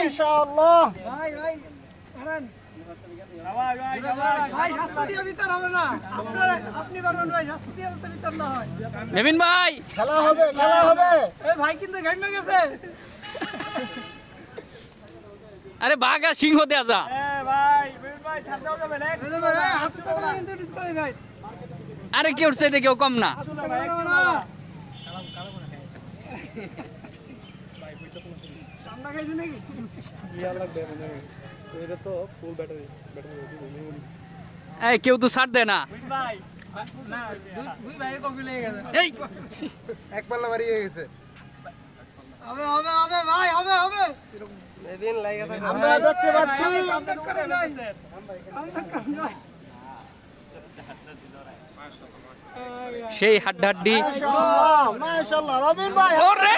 ইনশাআল্লাহ মেমিন ভাই খেলা হবে খেলা হবে। ভাই কিন্তু ঘামে গেছে। আরে বাঘ আর সিংহ দেয়া যা। আরে কি উঠছে কেউ কম না। এই কেউ তো ছাড় দেয় না। এই এক পাল্লা বাড়ি হয়ে গেছে। হবে হবে হবে ভাই হবে হবে। আমরা দেখতে পাচ্ছি সেই হাড্ডাহাড্ডি। মাশাআল্লাহ মাশাআল্লাহ রবিন ভাই ওরে